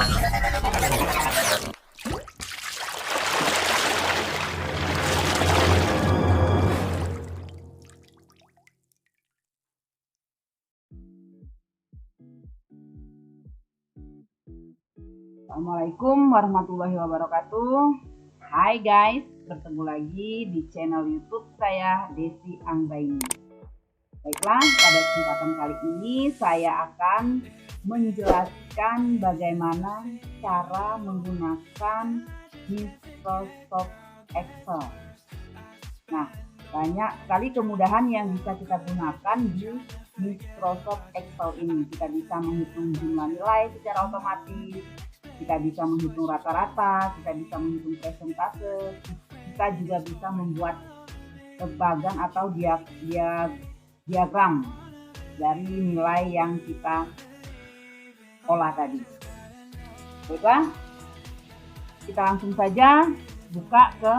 Assalamualaikum warahmatullahi wabarakatuh. Hai guys, bertemu lagi di channel YouTube saya, Desi Anggraini. Baiklah, pada kesempatan kali ini saya akan menjelaskan bagaimana cara menggunakan Microsoft Excel. Nah, banyak sekali kemudahan yang bisa kita gunakan di Microsoft Excel ini. Kita bisa menghitung jumlah nilai secara otomatis, kita bisa menghitung rata-rata, kita bisa menghitung persentase, kita juga bisa membuat bagan atau diagram dari nilai yang kita olah tadi. Baiklah, kita langsung saja buka ke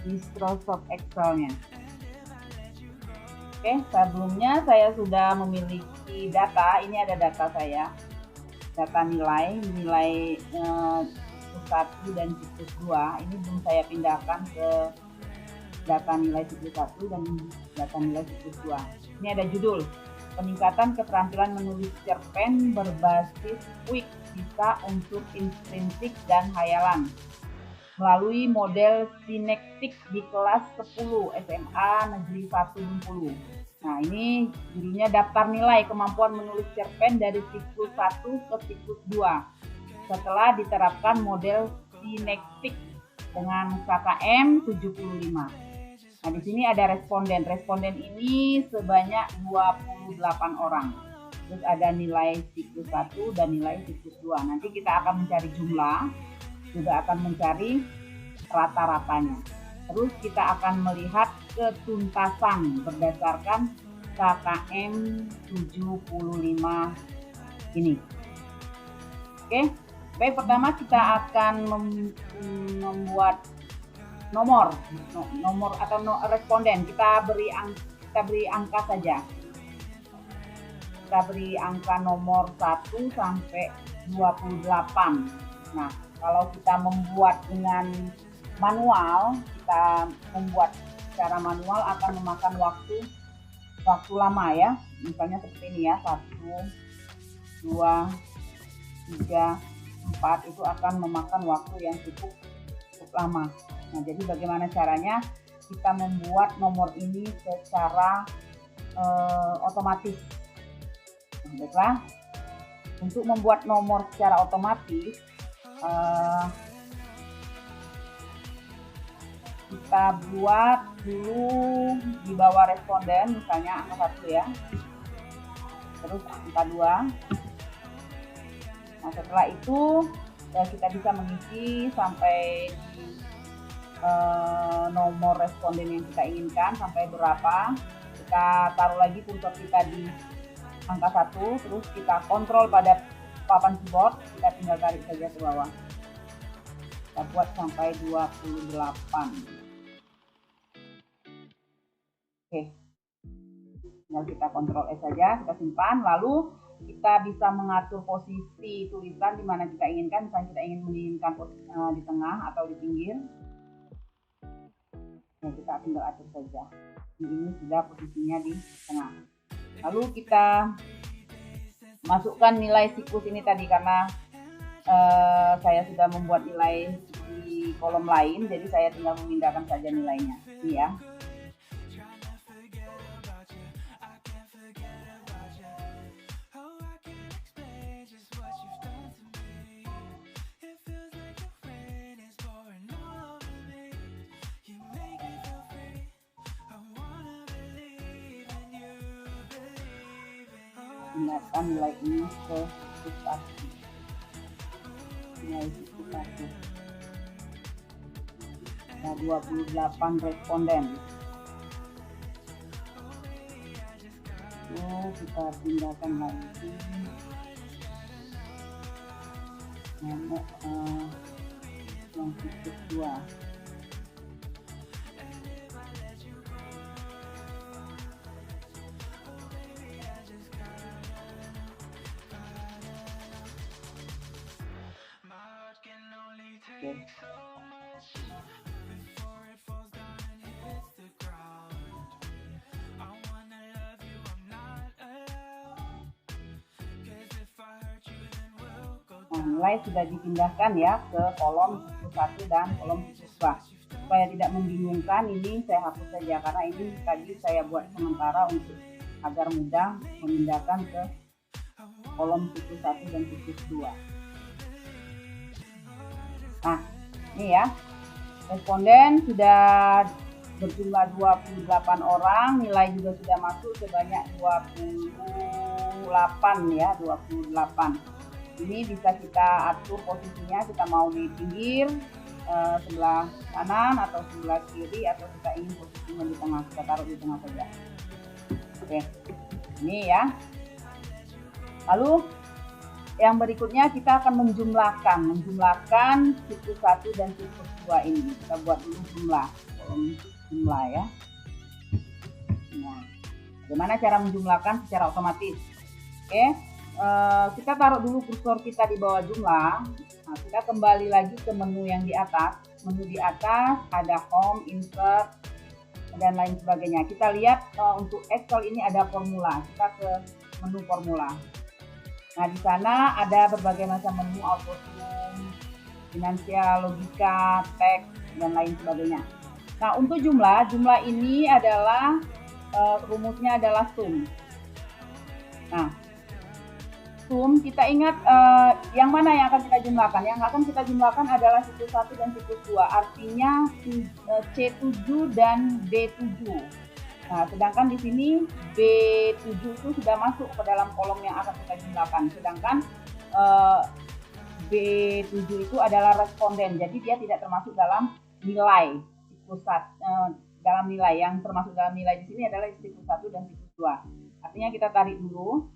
Microsoft Excel-nya. Oke, sebelumnya saya sudah memiliki data. Ini ada data saya, data nilai siklus 1 dan siklus 2. Ini belum saya pindahkan ke data nilai siklus 1 dan data nilai siklus 2. Ini ada judul, peningkatan keterampilan menulis cerpen berbasis Quick bisa untuk intrinsik dan hayalan melalui model sinektik di kelas 10 SMA Negeri 1 Bengkulu. Nah, ini judulnya daftar nilai kemampuan menulis cerpen dari siklus 1 ke siklus 2 setelah diterapkan model sinektik dengan KKM 75. Nah, di sini ada responden. Responden ini sebanyak 28 orang. Terus ada nilai siklus 1 dan nilai siklus 2. Nanti kita akan mencari jumlah, juga akan mencari rata-ratanya. Terus kita akan melihat ketuntasan berdasarkan KKM 75 ini. Oke, baik, pertama kita akan membuat nomor atau responden. Kita beri angka saja. Kita beri angka nomor 1 sampai 28. Nah, kalau kita membuat dengan manual, kita membuat secara manual akan memakan waktu lama ya. Misalnya seperti ini ya, 1, 2, 3, 4 itu akan memakan waktu yang cukup lama. Nah, jadi bagaimana caranya kita membuat nomor ini secara otomatis? Nah, baiklah, untuk membuat nomor secara otomatis kita buat dulu di bawah responden, misalnya angka 1 ya, terus angka 2. Nah, setelah itu kita bisa mengisi sampai di nomor responden yang kita inginkan sampai berapa. Kita taruh lagi kursor kita di angka 1, terus kita kontrol pada papan keyboard, kita tinggal tarik saja ke bawah. Kita buat sampai 28. Oke, tinggal kita kontrol S saja, kita simpan. Lalu kita bisa mengatur posisi tulisan di mana kita inginkan. Misalnya kita menginginkan di tengah atau di pinggir, nah, kita tinggal atur saja. Ini sudah posisinya di tengah. Lalu kita masukkan nilai siklus ini tadi, karena saya sudah membuat nilai di kolom lain, jadi saya tinggal memindahkan saja nilainya. Ini ya. Pindahkan nilai ini ke siklus 1. Nilai siklus 1. Ada 28 responden. Kita pindahkan lagi nomor yang siklus 2. Oke. Nah, nilai sudah dipindahkan ya ke kolom siklus 1 dan kolom siklus 2. Supaya tidak membingungkan, ini saya hapus saja karena ini tadi saya buat sementara untuk agar mudah memindahkan ke kolom siklus 1 dan siklus 2. Nah, ini ya. Responden sudah berjumlah 28 orang, nilai juga sudah masuk sebanyak 28 ya, 28. Ini bisa kita atur posisinya, kita mau di pinggir, sebelah kanan atau sebelah kiri, atau kita ingin posisinya di tengah, kita taruh di tengah saja. Oke, ini ya. Lalu yang berikutnya kita akan menjumlahkan siklus 1 dan siklus 2 ini. Kita buat dulu jumlah ya. Nah, bagaimana cara menjumlahkan secara otomatis? Oke, kita taruh dulu kursor kita di bawah jumlah. Nah, kita kembali lagi ke menu yang di atas. Menu di atas ada home, insert, dan lain sebagainya. Kita lihat untuk Excel ini ada formula. Kita ke menu formula. Nah, di sana ada berbagai macam menu, autosum, finansial, logika, teks, dan lain sebagainya. Nah, untuk jumlah ini adalah rumusnya adalah sum. Nah, sum kita ingat yang mana yang akan kita jumlahkan? Yang akan kita jumlahkan adalah siklus 1 dan siklus 2. Artinya C7 dan D7. Nah, sedangkan di sini B7 itu sudah masuk ke dalam kolom yang akan kita jumlahkan. Sedangkan B7 itu adalah responden. Jadi dia tidak termasuk dalam nilai siklus 1. Dalam nilai yang termasuk dalam nilai di sini adalah siklus 1 dan siklus 2. Artinya kita tarik dulu.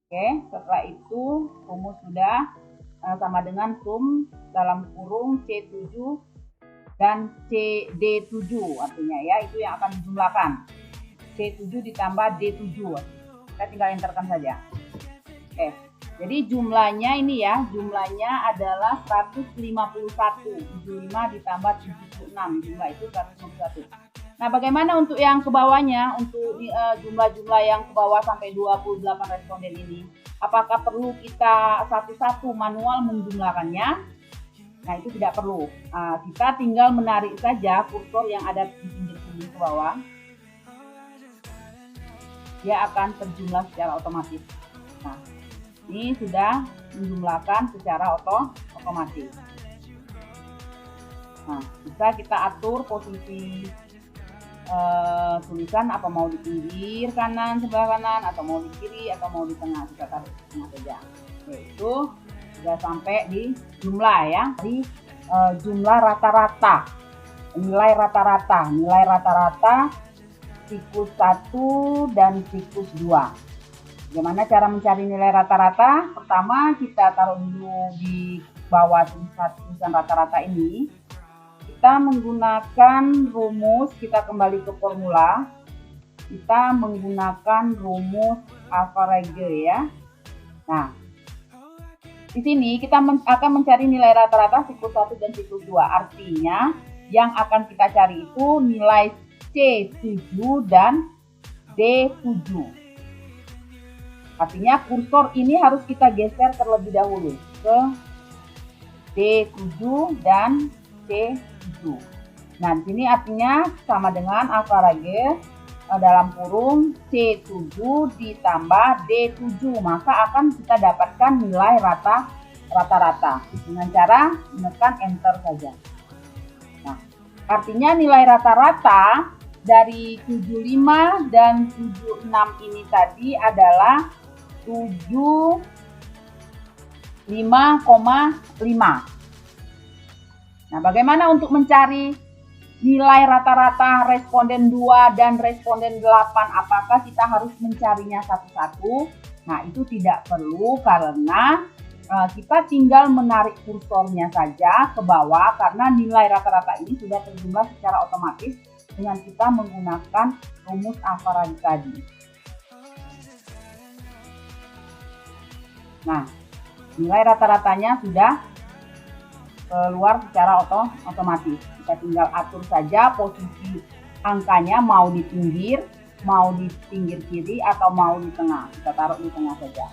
Oke, setelah itu rumus sudah sama dengan sum dalam kurung C7 dan D7, artinya ya itu yang akan dijumlahkan. C7 ditambah D7. Kita tinggal enterkan saja. Oke. Jadi jumlahnya ini ya, jumlahnya adalah 151. 75 ditambah 76. Jumlah itu 151. Nah, bagaimana untuk yang ke bawahnya, untuk jumlah-jumlah yang ke bawah sampai 28 responden ini? Apakah perlu kita satu-satu manual menjumlahkannya? Nah, itu tidak perlu. Kita tinggal menarik saja kursor yang ada di pinggir-pinggir ke bawah. Dia akan terjumlah secara otomatis. Nah, ini sudah menjumlahkan secara otomatis. Nah, bisa kita atur posisi tulisan, apa mau di pinggir kanan, sebelah kanan, atau mau di kiri, atau mau di tengah. Kita taruh di tengah saja. Yaitu sudah sampai di jumlah ya, di jumlah rata-rata, nilai rata-rata siklus 1 dan siklus 2. Bagaimana cara mencari nilai rata-rata? Pertama, kita taruh dulu di bawah tulisan rata-rata ini. Kita menggunakan rumus, kita kembali ke formula. Kita menggunakan rumus average ya. Nah, di sini kita akan mencari nilai rata-rata siklus 1 dan siklus 2. Artinya yang akan kita cari itu nilai C7 dan D7. Artinya kursor ini harus kita geser terlebih dahulu ke D7 dan C7. Nah, di sini artinya sama dengan average dalam kurung C7 ditambah D7, maka akan kita dapatkan nilai rata-rata dengan cara menekan enter saja. Nah, artinya nilai rata-rata dari 75 dan 76 ini tadi adalah 75,5. Nah, bagaimana untuk mencari nilai rata-rata responden 2 dan responden 8? Apakah kita harus mencarinya satu-satu? Nah, itu tidak perlu karena kita tinggal menarik kursornya saja ke bawah karena nilai rata-rata ini sudah terjumlah secara otomatis dengan kita menggunakan rumus average tadi. Nah, nilai rata-ratanya sudah keluar secara otomatis. Kita tinggal atur saja posisi angkanya, mau di pinggir kiri atau mau di tengah. Kita taruh di tengah saja.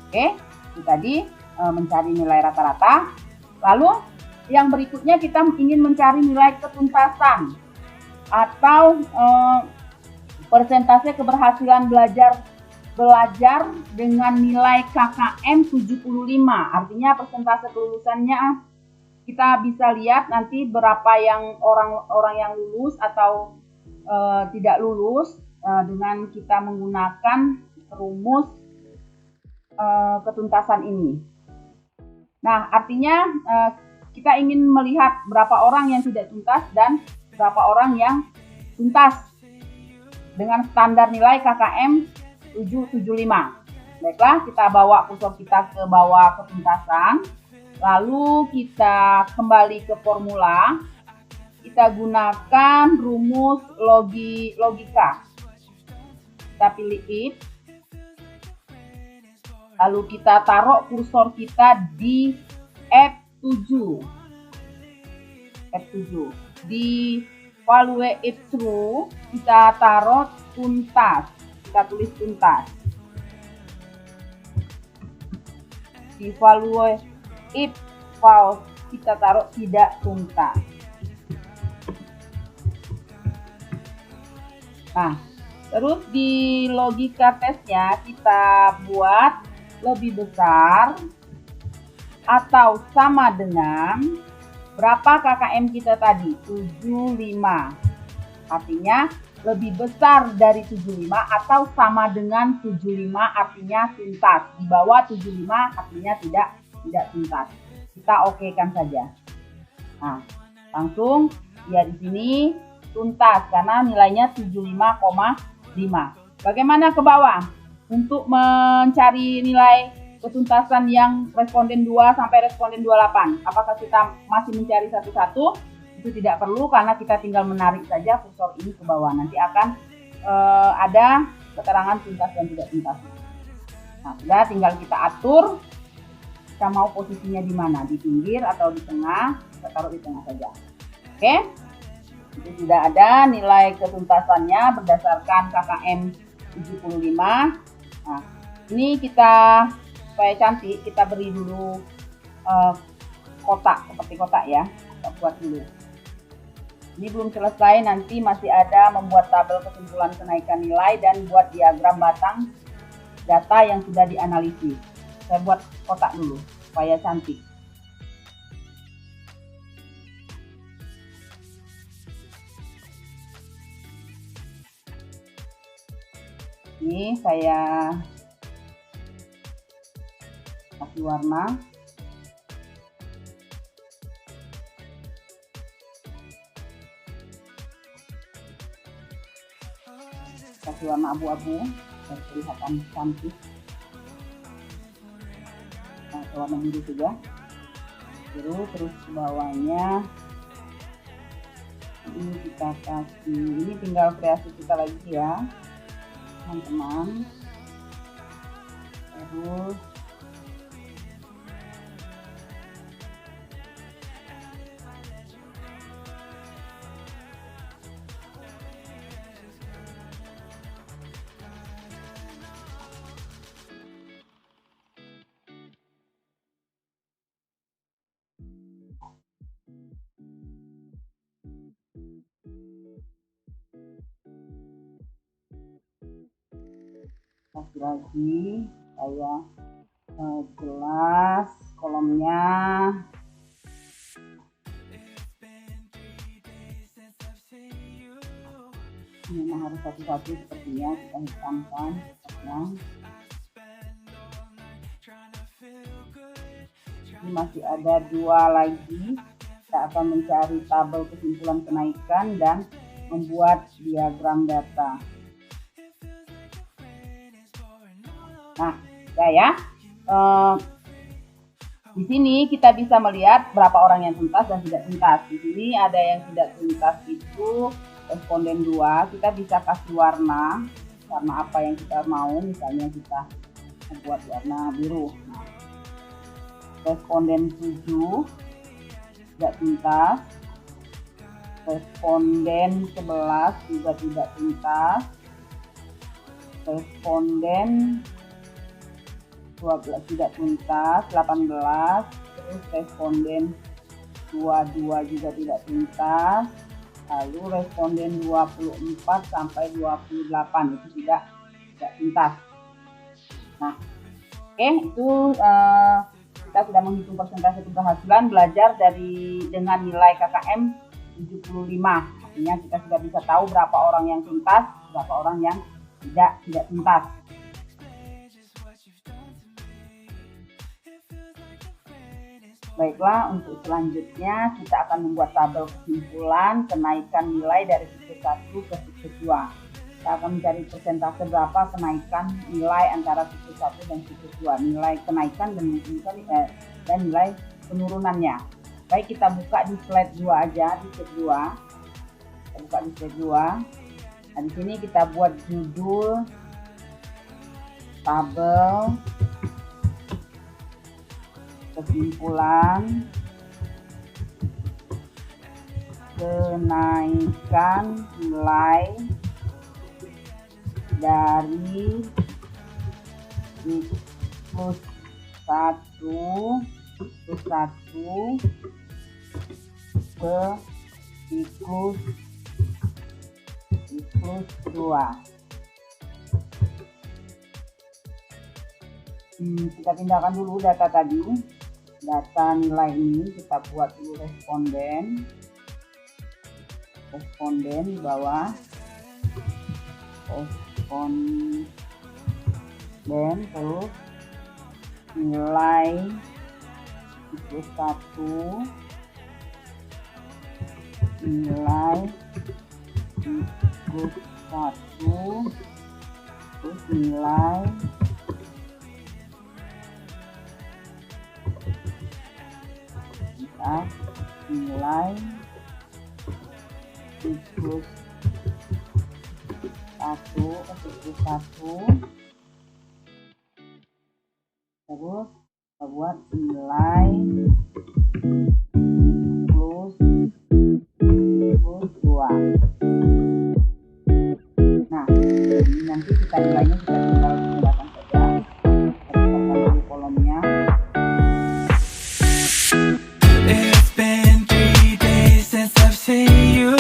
Oke, itu tadi mencari nilai rata-rata. Lalu yang berikutnya kita ingin mencari nilai ketuntasan atau persentase keberhasilan belajar dengan nilai KKM 75. Artinya persentase kelulusannya kita bisa lihat nanti berapa yang orang yang lulus atau tidak lulus dengan kita menggunakan rumus ketuntasan ini. Nah, artinya kita ingin melihat berapa orang yang tidak tuntas dan berapa orang yang tuntas dengan standar nilai KKM 775. Baiklah, kita bawa kursor kita ke bawah ketuntasan. Lalu kita kembali ke formula. Kita gunakan rumus logika. Kita pilih if. Lalu kita taruh kursor kita di F7. Di value if true, kita taruh tuntas. Kita tulis tuntas. Di value if false, kita taruh tidak tuntas. Nah, terus di logika tesnya kita buat lebih besar atau sama dengan berapa KKM kita tadi? 75. Artinya lebih besar dari 75 atau sama dengan 75 artinya tuntas. Di bawah 75 artinya tidak tuntas. Kita okekan saja. Nah, langsung ya di sini tuntas karena nilainya 75,5. Bagaimana ke bawah? Untuk mencari nilai ketuntasan yang responden 2 sampai responden 28. Apakah kita masih mencari satu-satu? Itu tidak perlu karena kita tinggal menarik saja kursor ini ke bawah. Nanti akan ada keterangan tuntas dan tidak tuntas. Nah, sudah tinggal kita atur. Kita mau posisinya di mana? Di pinggir atau di tengah? Kita taruh di tengah saja. Oke? Itu sudah ada nilai ketuntasannya berdasarkan KKM 75. Nah, ini kita supaya cantik kita beri dulu kotak seperti kotak ya. Kita buat dulu. Ini belum selesai, nanti masih ada membuat tabel kesimpulan kenaikan nilai dan buat diagram batang data yang sudah dianalisis. Saya buat kotak dulu supaya cantik. Ini saya kasih warna. Kasih warna abu-abu biar kelihatan cantik. Nah, warna biru juga. Biru, terus ke bawahnya ini kita kasih, ini tinggal kreasi kita lagi ya teman-teman. Terus kasih lagi saya jelas kolomnya. Ini memang harus satu-satu sepertinya kita hitamkan. Ini masih ada 2 lagi. Kita akan mencari tabel kesimpulan kenaikan dan membuat diagram data. Nah, ya. Di sini kita bisa melihat berapa orang yang tuntas dan tidak tuntas. Di sini ada yang tidak tuntas itu responden 2. Kita bisa kasih warna apa yang kita mau. Misalnya kita membuat warna biru. Nah, responden 7 tidak tuntas. Responden 11 juga tidak tuntas. Responden 12 tidak tuntas, 18. Terus responden 22 juga tidak tuntas. Lalu responden 24 sampai 28 itu tidak tuntas. Nah, oke, itu kita sudah menghitung persentase keberhasilan belajar dengan nilai KKM 75. Artinya kita sudah bisa tahu berapa orang yang tuntas, berapa orang yang tidak tuntas. Baiklah, untuk selanjutnya kita akan membuat tabel kesimpulan kenaikan nilai dari siklus 1 ke siklus 2. Kita akan mencari persentase berapa kenaikan nilai antara siklus 1 dan siklus 2. Nilai kenaikan dan nilai penurunannya. Baik, kita buka di slide 2 aja, di slide 2. Kita buka di slide 2. Nah, di sini kita buat judul tabel kesimpulan kenaikan nilai dari siklus 1 ke siklus 2. Kita pindahkan dulu data tadi. Data nilai ini kita buat dulu responden di bawah. Responden terus nilai siklus 1, nilai siklus 1, terus nilai siklus 1, terus kita buat nilai siklus 2. Nah, ini nanti kita nilainya kita tinggal gunakan saja. Kita tambahkan di kolomnya. It's been 3 days since I've seen you,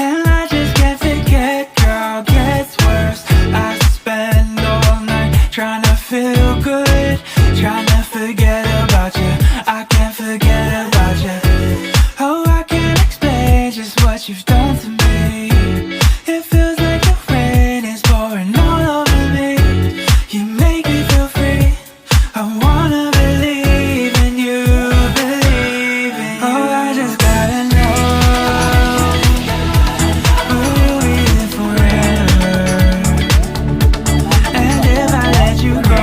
and I just can't forget, girl, gets worse. I spend all night trying to feel good, trying to forget about you. I can't forget about you. Oh, I can't explain just what you've done to me. It feels like the rain is pouring all over me. You make me feel free. I wanna believe in you, believe in you. Oh, I just gotta know, will we live forever? And if I let you go,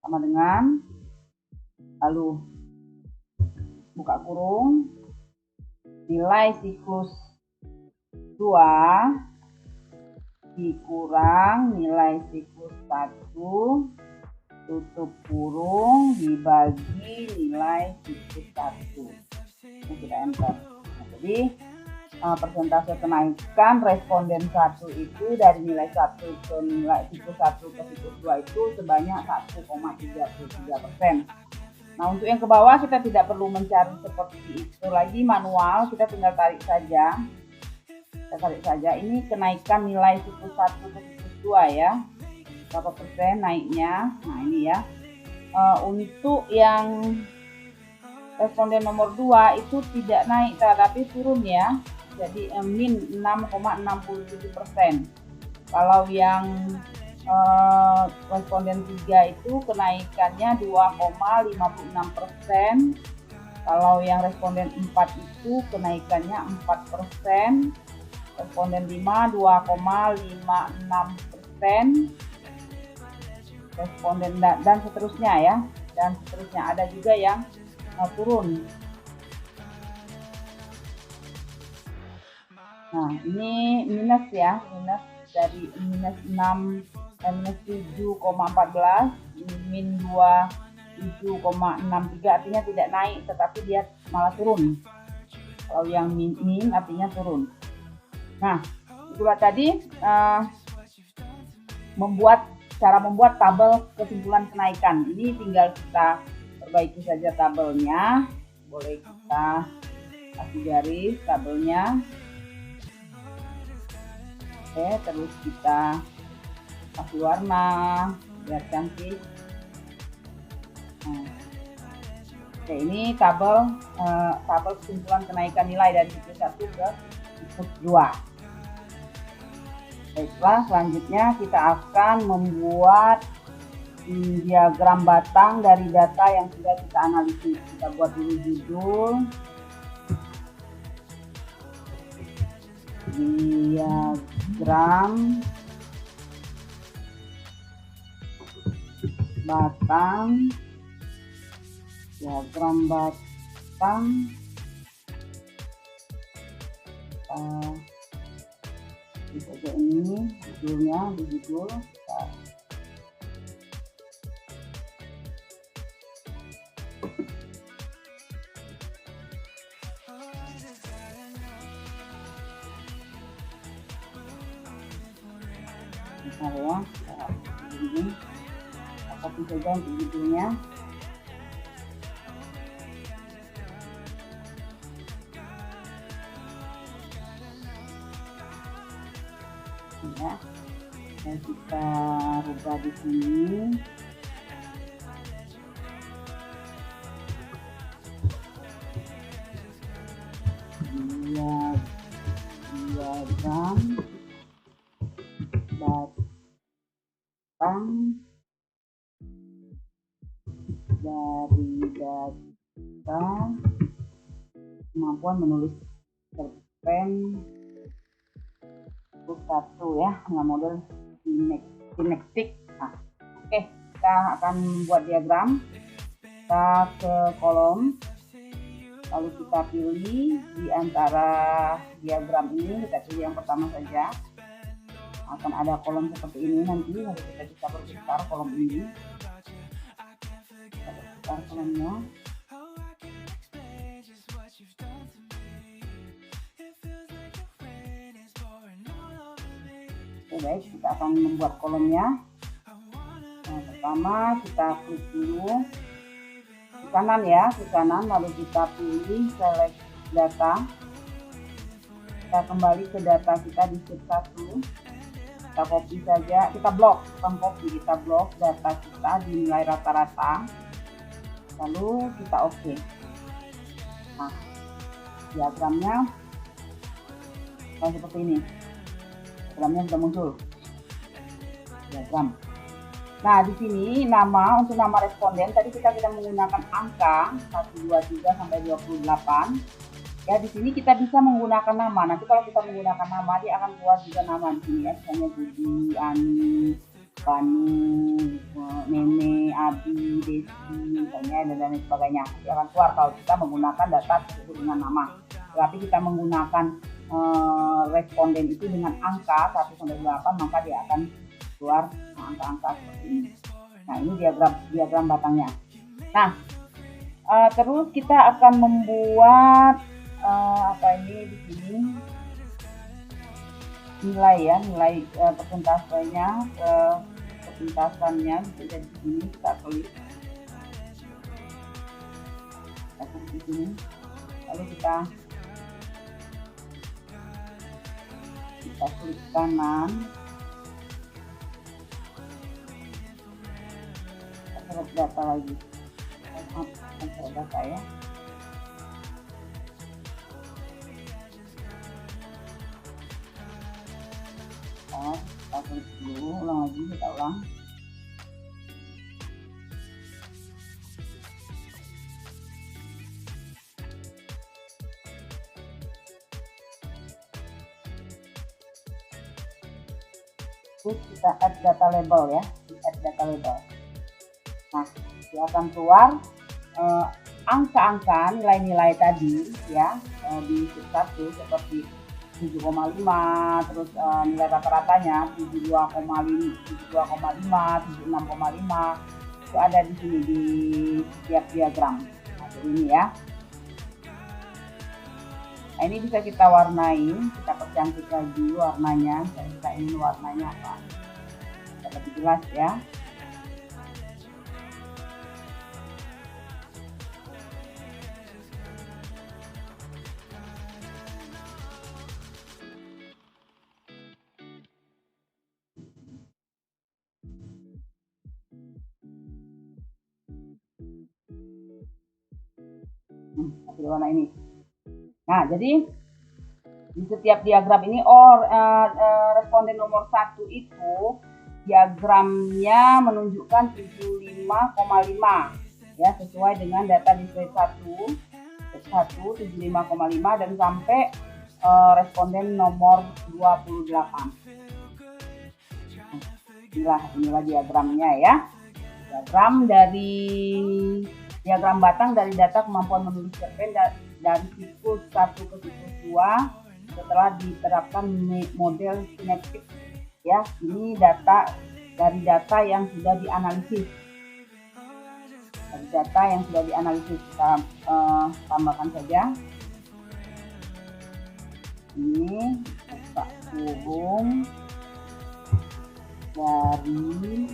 sama dengan, lalu buka kurung, nilai siklus 2 dikurang nilai siklus 1 tutup kurung dibagi nilai siklus 1. Ini kita enter. Nah, jadi persentase kenaikan responden 1 itu dari nilai 1 ke nilai siklus 1 ke siklus 2 itu sebanyak 1,33%. Nah, untuk yang ke bawah kita tidak perlu mencari seperti itu lagi manual, kita tinggal tarik saja. Kita tarik saja. Ini kenaikan nilai siklus 1 ke siklus 2 ya. Berapa persen naiknya? Nah, ini ya. Untuk yang responden nomor 2 itu tidak naik tetapi turun ya. Jadi min 6,67%. Kalau yang responden 3 itu kenaikannya 2,56%. Kalau yang responden 4 itu kenaikannya 4%. Responden 5 2,56%. Responden dan seterusnya ya. Dan seterusnya ada juga yang turun. Nah, ini minus ya, minus dari minus 7,14 min 27,63 artinya tidak naik tetapi dia malah turun. Kalau yang min artinya turun. Nah, itulah tadi cara membuat tabel kesimpulan kenaikan. Ini tinggal kita perbaiki saja tabelnya. Boleh kita kasih garis tabelnya. Oke, terus kita kasih warna biar cantik. Nah, oke, ini tabel kesimpulan kenaikan nilai dari siklus 1 ke siklus 2. Baiklah, selanjutnya kita akan membuat diagram batang dari data yang sudah kita analisis. Kita buat dulu judul. Diagram batang bisa aja ini judulnya di judul ya, ini copy saja untuk judulnya. Ya, dan kita rubah di sini. Diagram batang dari data kemampuan menulis cerpen 1 ya, dengan model kinektik. Nah, oke, kita akan membuat diagram. Kita ke kolom, lalu kita pilih di antara diagram ini, kita pilih yang pertama saja. Akan ada kolom seperti ini nanti kita bisa berbesar kolom ini. Kita berbesar kolomnya. Oke, baik, kita akan membuat kolomnya. Nah, pertama kita klik dulu ke kanan ya, ke kanan, lalu kita pilih select data. Kita kembali ke data kita di sheet 1. Kita copy saja, kita blok, bukan copy, kita blok data kita di nilai rata-rata. Lalu kita oke. Nah, diagramnya seperti ini. Diagramnya sudah muncul. Diagram. Nah, di sini untuk nama responden tadi kita menggunakan angka 123 sampai 28. Ya, di sini kita bisa menggunakan nama. Nanti kalau kita menggunakan nama, dia akan keluar juga nama di sini ya. Misalnya Budi, Ani, Pani, Nene, Abi, misalnya dan sebagainya. Nanti akan keluar kalau kita menggunakan data tersebut dengan nama. Tapi kita menggunakan responden itu dengan angka 1 sampai 8, maka dia akan keluar angka-angka seperti ini. Nah, ini diagram batangnya. Nah, terus kita akan membuat di sini nilai persentasannya bisa jadi di sini kita tulis di sini, lalu kita klik kanan, kita data lagi, data ya. Kita klik dulu, ulang lagi, kita ulang. Terus kita add data label ya, Nah, dia akan keluar angka-angka nilai-nilai tadi ya, di sheet 1 seperti 7,5, terus nilai rata-ratanya 72,5, 76,5 itu ada di sini di setiap diagram. Nah, jadi ini ya. Nah, ini bisa kita warnain, kita percantik lagi warnanya. Kita ingin warnanya apa? Kita lebih jelas ya. Kasih warna ini. Nah, jadi di setiap diagram ini responden nomor 1 itu diagramnya menunjukkan 75,5 ya, sesuai dengan data di slide 1 75,5 dan sampai responden nomor 28. Inilah diagramnya ya. Diagram batang dari data kemampuan menulis cerpen dari siklus 1 ke siklus 2 setelah diterapkan model sinaptik ya. Ini dari data yang sudah dianalisis. Kita tambahkan saja. Ini buka kurung dari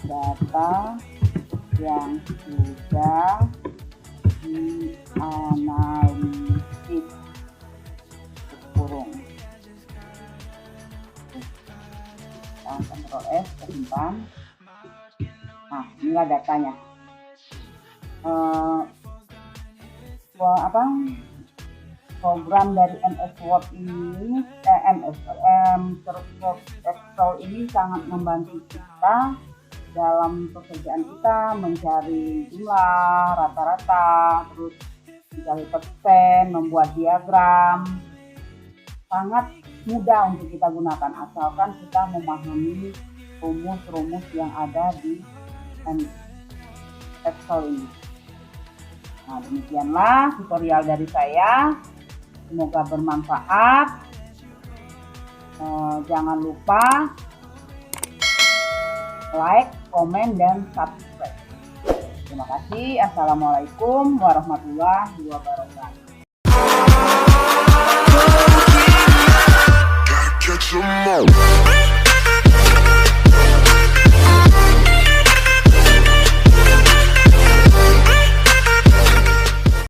data yang sudah dianalisis kurung. Ctrl S, simpan. Nah, inilah datanya. Program dari MS Word ini, Excel ini sangat membantu kita dalam pekerjaan kita mencari jumlah, rata-rata, terus mencari persen, membuat diagram. Sangat mudah untuk kita gunakan asalkan kita memahami rumus-rumus yang ada di Excel ini. Nah, demikianlah tutorial dari saya. Semoga bermanfaat. Jangan lupa like, komen, dan subscribe. Terima kasih. Assalamualaikum warahmatullahi wabarakatuh.